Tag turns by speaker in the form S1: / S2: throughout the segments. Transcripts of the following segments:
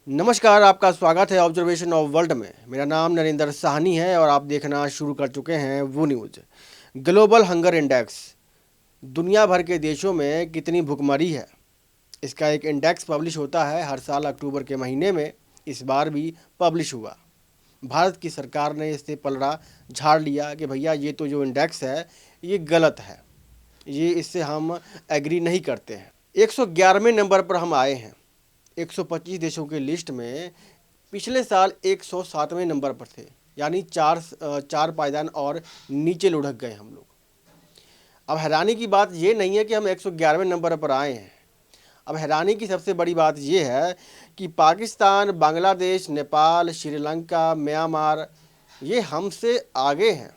S1: नमस्कार, आपका स्वागत है ऑब्जर्वेशन ऑफ वर्ल्ड में। मेरा नाम नरेंद्र साहनी है और आप देखना शुरू कर चुके हैं वो न्यूज़। ग्लोबल हंगर इंडेक्स दुनिया भर के देशों में कितनी भुखमरी है, इसका एक इंडेक्स पब्लिश होता है हर साल अक्टूबर के महीने में। इस बार भी पब्लिश हुआ। भारत की सरकार ने इससे पलड़ा झाड़ लिया कि भैया ये तो जो इंडेक्स है ये गलत है, ये इससे हम एग्री नहीं करते हैं। 111वें नंबर पर हम आए हैं। 125 देशों की लिस्ट में पिछले साल 107वें नंबर पर थे, यानी चार पायदान और नीचे लुढ़क गए हम लोग। अब हैरानी की बात ये नहीं है कि हम 111वें नंबर पर आए हैं। अब हैरानी की सबसे बड़ी बात ये है कि पाकिस्तान, बांग्लादेश, नेपाल, श्रीलंका, म्यांमार ये हमसे आगे हैं।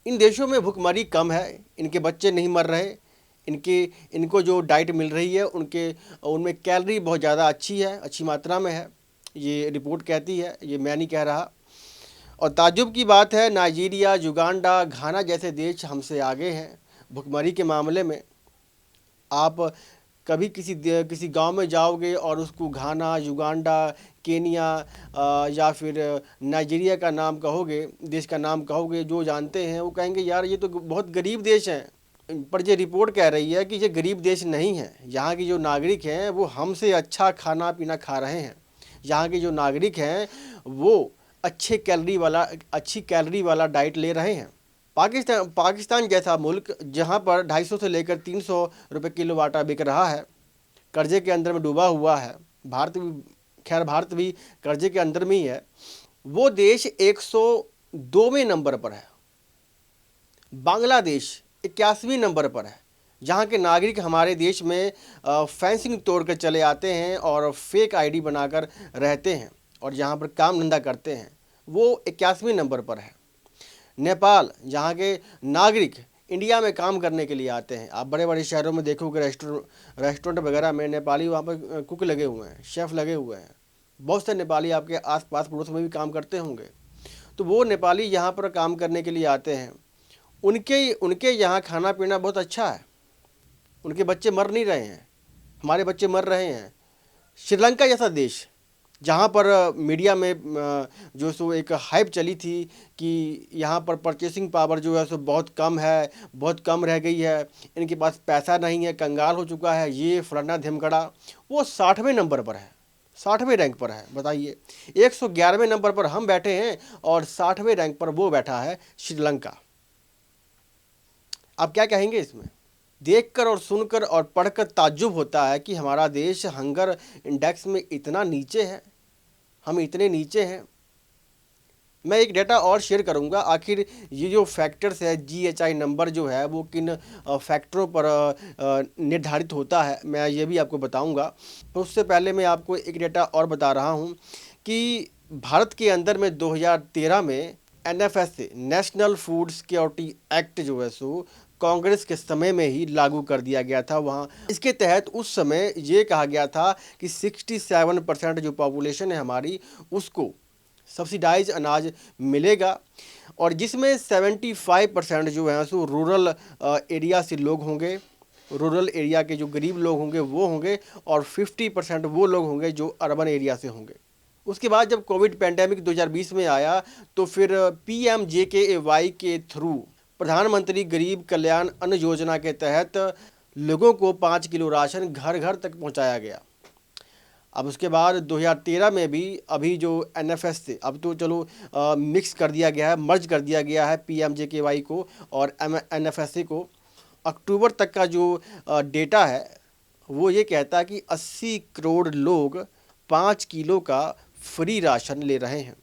S1: इन देशों में भुखमरी कम है, इनके बच्चे नहीं मर रहे, इनको जो डाइट मिल रही है उनमें कैलोरी बहुत ज़्यादा अच्छी है, अच्छी मात्रा में है, ये रिपोर्ट कहती है, ये मैं नहीं कह रहा। और ताज्जुब की बात है, नाइजीरिया, युगांडा, घाना जैसे देश हमसे आगे हैं भुखमरी के मामले में। आप कभी किसी गांव में जाओगे और उसको घाना, युगांडा, केनिया या फिर नाइजीरिया का नाम कहोगे, देश का नाम कहोगे, जो जानते हैं वो कहेंगे यार ये तो बहुत गरीब देश हैं। पर ये रिपोर्ट कह रही है कि ये गरीब देश नहीं है। यहाँ की जो नागरिक हैं वो हमसे अच्छा खाना पीना खा रहे हैं। यहाँ के जो नागरिक हैं वो अच्छी कैलोरी वाला डाइट ले रहे हैं। पाकिस्तान जैसा मुल्क जहाँ पर 250 से लेकर 300 रुपये किलो आटा बिक रहा है, कर्जे के अंदर में डूबा हुआ है। भारत भी कर्जे के अंदर में ही है। वो देश 102वें नंबर पर है। बांग्लादेश 81वें नंबर पर है, जहाँ के नागरिक हमारे देश में फेंसिंग तोड़ कर चले आते हैं और फेक आईडी बनाकर रहते हैं और यहाँ पर काम धंधा करते हैं, वो 81वें नंबर पर है। नेपाल, जहाँ के नागरिक इंडिया में काम करने के लिए आते हैं, आप बड़े बड़े शहरों में देखोगे रेस्टोरेंट वगैरह में नेपाली वहाँ पर कुक लगे हुए हैं, शेफ़ लगे हुए हैं। बहुत से नेपाली आपके आसपास पड़ोस में भी काम करते होंगे। तो वो नेपाली यहाँ पर काम करने के लिए आते हैं। उनके यहाँ खाना पीना बहुत अच्छा है, उनके बच्चे मर नहीं रहे हैं, हमारे बच्चे मर रहे हैं। श्रीलंका जैसा देश, जहाँ पर मीडिया में जो सो एक हाइप चली थी कि यहाँ पर परचेसिंग पावर जो है सो बहुत कम है, बहुत कम रह गई है, इनके पास पैसा नहीं है, कंगाल हो चुका है, ये फलाना धिमकड़ा, वो 60वें नंबर पर है, 60वें रैंक पर है। बताइए, 111वें नंबर पर हम बैठे हैं और 60वें रैंक पर वो बैठा है श्रीलंका। आप क्या कहेंगे इसमें? देखकर और सुनकर और पढ़कर ताज्जुब होता है कि हमारा देश हंगर इंडेक्स में इतना नीचे है, हम इतने नीचे हैं। मैं एक डेटा और शेयर करूंगा, आखिर ये जो फैक्टर्स है, GHI नंबर जो है वो किन फैक्टरों पर निर्धारित होता है, मैं ये भी आपको बताऊंगा। तो उससे पहले मैं आपको एक डेटा और बता रहा हूं कि भारत के अंदर में 2013 में NFSA, national food security act जो है सो कांग्रेस के समय में ही लागू कर दिया गया था वहाँ। इसके तहत उस समय ये कहा गया था कि 67% जो पॉपुलेशन है हमारी, उसको सब्सिडाइज अनाज मिलेगा, और जिसमें 75% जो है सो रूरल एरिया से लोग होंगे, रूरल एरिया के जो गरीब लोग होंगे वो होंगे, और 50% वो लोग होंगे जो अर्बन एरिया से होंगे। उसके बाद जब कोविड पैंडेमिक 2020 में आया तो फिर PMJKAY के थ्रू, प्रधानमंत्री गरीब कल्याण अन्न योजना के तहत लोगों को 5 किलो राशन घर घर तक पहुंचाया गया। अब उसके बाद 2013 में भी अभी जो NFSA, अब तो चलो मिक्स कर दिया गया है, मर्ज कर दिया गया है PMJKY को और NFSA को। अक्टूबर तक का जो डेटा है वो ये कहता है कि 80 करोड़ लोग 5 किलो का फ्री राशन ले रहे हैं।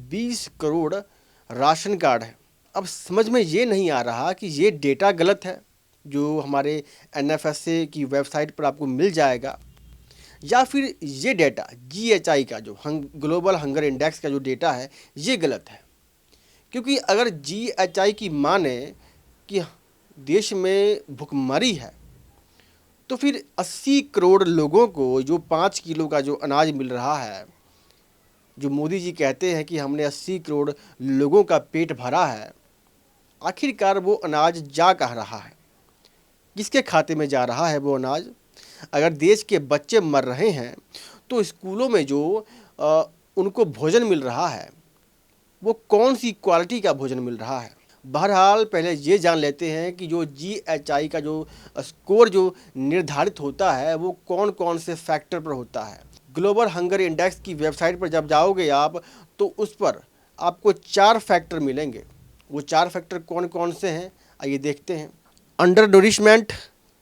S1: 20 करोड़ राशन कार्ड है। अब समझ में ये नहीं आ रहा कि ये डेटा गलत है जो हमारे NFSA की वेबसाइट पर आपको मिल जाएगा, या फिर ये डेटा GHI का जो ग्लोबल हंगर इंडेक्स का जो डेटा है ये गलत है। क्योंकि अगर GHI की माने कि देश में भुखमरी है तो फिर 80 करोड़ लोगों को जो 5 किलो का जो अनाज मिल रहा है, जो मोदी जी कहते हैं कि हमने 80 करोड़ लोगों का पेट भरा है, आखिरकार वो अनाज जा कहाँ रहा है, किसके खाते में जा रहा है वो अनाज? अगर देश के बच्चे मर रहे हैं तो स्कूलों में जो उनको भोजन मिल रहा है वो कौन सी क्वालिटी का भोजन मिल रहा है। बहरहाल पहले ये जान लेते हैं कि जो GHI का जो स्कोर जो निर्धारित होता है वो कौन कौन से फैक्टर पर होता है। ग्लोबल हंगर इंडेक्स की वेबसाइट पर जब जाओगे आप तो उस पर आपको 4 फैक्टर मिलेंगे। वो 4 फैक्टर कौन कौन से हैं आइए देखते हैं। Under nourishment,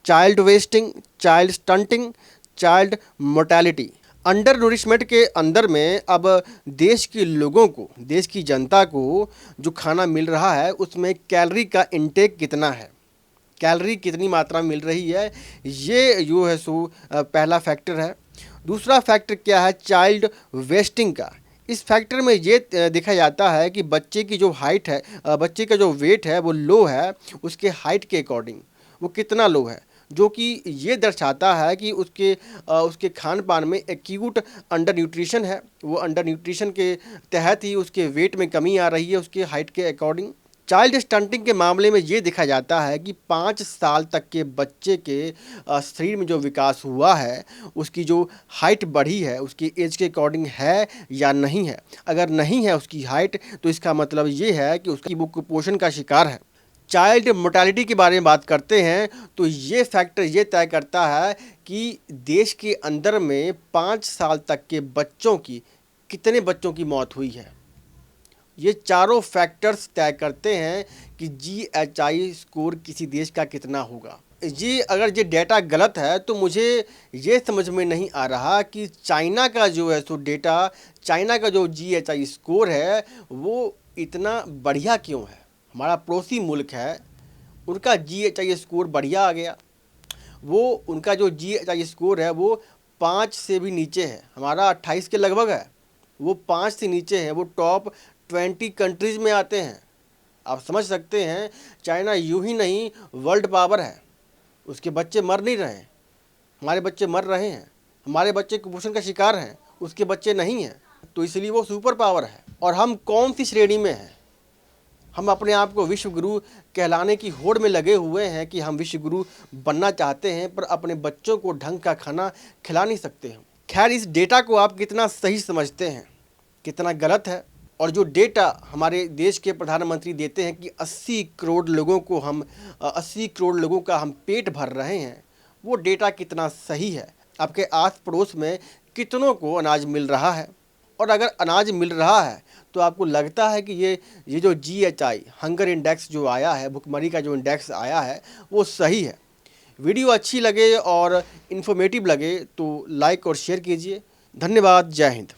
S1: child wasting, child stunting, child mortality. Under nourishment के अंदर में अब देश के लोगों को, देश की जनता को जो खाना मिल रहा है उसमें कैलोरी का इंटेक कितना है, कैलोरी कितनी मात्रा में मिल रही है, ये जो है सो पहला फैक्टर है। दूसरा फैक्टर क्या है, चाइल्ड वेस्टिंग का। इस फैक्टर में ये देखा जाता है कि बच्चे की जो हाइट है, बच्चे का जो वेट है वो लो है, उसके हाइट के अकॉर्डिंग वो कितना लो है, जो कि ये दर्शाता है कि उसके खान पान में एक्यूट अंडर न्यूट्रिशन है। वो अंडर न्यूट्रिशन के तहत ही उसके वेट में कमी आ रही है उसके हाइट के अकॉर्डिंग। चाइल्ड स्टंटिंग के मामले में ये देखा जाता है कि 5 साल तक के बच्चे के शरीर में जो विकास हुआ है, उसकी जो हाइट बढ़ी है उसकी एज के अकॉर्डिंग है या नहीं है। अगर नहीं है उसकी हाइट तो इसका मतलब ये है कि उसकी वो कुपोषण का शिकार है। चाइल्ड मोर्टेलिटी के बारे में बात करते हैं तो ये फैक्टर ये तय करता है कि देश के अंदर में 5 साल तक के बच्चों की कितने बच्चों की मौत हुई है। ये चारों फैक्टर्स तय करते हैं कि GHI स्कोर किसी देश का कितना होगा। ये अगर ये डेटा गलत है तो मुझे ये समझ में नहीं आ रहा कि चाइना का जो है सो डेटा, चाइना का जो GHI स्कोर है वो इतना बढ़िया क्यों है। हमारा पड़ोसी मुल्क है, उनका GHI स्कोर बढ़िया आ गया। वो उनका जो GHI स्कोर है वो 5 से भी नीचे है, हमारा 28 के लगभग है, वो 5 से नीचे है, वो टॉप 20 कंट्रीज़ में आते हैं। आप समझ सकते हैं चाइना यूं ही नहीं वर्ल्ड पावर है, उसके बच्चे मर नहीं रहे हैं, हमारे बच्चे मर रहे हैं, हमारे बच्चे कुपोषण का शिकार हैं, उसके बच्चे नहीं हैं, तो इसलिए वो सुपर पावर है। और हम कौन सी श्रेणी में हैं, हम अपने आप को विश्व गुरु कहलाने की होड़ में लगे हुए हैं कि हम विश्व गुरु बनना चाहते हैं पर अपने बच्चों को ढंग का खाना खिला नहीं सकते हैं। खैर, इस डेटा को आप कितना सही समझते हैं, कितना गलत है। और जो डेटा हमारे देश के प्रधानमंत्री देते हैं कि 80 करोड़ लोगों को हम 80 करोड़ लोगों का हम पेट भर रहे हैं, वो डेटा कितना सही है। आपके आस पड़ोस में कितनों को अनाज मिल रहा है, और अगर अनाज मिल रहा है तो आपको लगता है कि ये जो GHI हंगर इंडेक्स जो आया है, भुखमरी का जो इंडेक्स आया है वो सही है। वीडियो अच्छी लगे और इन्फॉर्मेटिव लगे तो लाइक और शेयर कीजिए। धन्यवाद। जय हिंद।